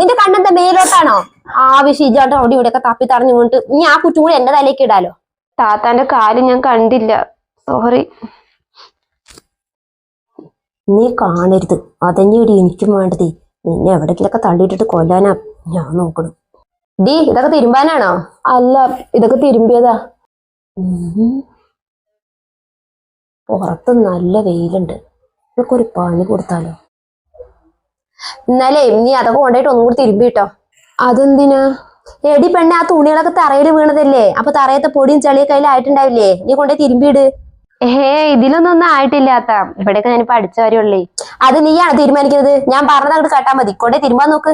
നിന്റെ കണ്ണെന്താ മേലോട്ടാണോ? ആവശ്യം ഇജാട്ട് അവിടെ ഇവിടെയൊക്കെ തപ്പി തടഞ്ഞു കൊണ്ട് നീ ആ കുറ്റും കൂടി എന്റെ തലേക്ക് ഇടാലോ. താത്താന്റെ കാല് ഞാൻ കണ്ടില്ല, സോറി. നീ കാണരുത്, അതന്നെയാണ് എനിക്കും വേണ്ടത്. നിന്നെ എവിടേക്കിലൊക്കെ തള്ളിയിട്ടിട്ട് കൊല്ലാനാ ഞാൻ നോക്കണം. ഡീ, ഇതൊക്കെ തിരുമ്പാനാണോ? അല്ല, ഇതൊക്കെ തിരുമ്പിയതാ. പുറത്ത് നല്ല വെയിലുണ്ട്, ഇതൊക്കെ ഒരു പണി കൊടുത്താലോ. എന്നാലേ നീ അതൊക്കെ കൊണ്ടുപോയിട്ട് ഒന്നും കൂടി തിരുമ്പിട്ടോ. അതെന്തിനാ? എടി പെണ്ണെ, ആ തുണികളൊക്കെ തറയിൽ വീണതല്ലേ, അപ്പൊ തറയത്തെ പൊടിയും ചെളിയൊക്കെ അതിലായിട്ടുണ്ടാവില്ലേ, നീ കൊണ്ടുപോയി തിരുമ്പിയിട്. ഇതിലൊന്നും ആയിട്ടില്ലാത്ത, ഇവിടെയൊക്കെ ഞാനിപ്പോ അടിച്ച കാര്യമുള്ളേ. അത് നീയാണ് തീരുമാനിക്കുന്നത്, ഞാൻ പറഞ്ഞത് അങ്ങോട്ട് കേട്ടാ മതി. കൊണ്ടുപോയി തിരുമ്പാൻ നോക്ക്.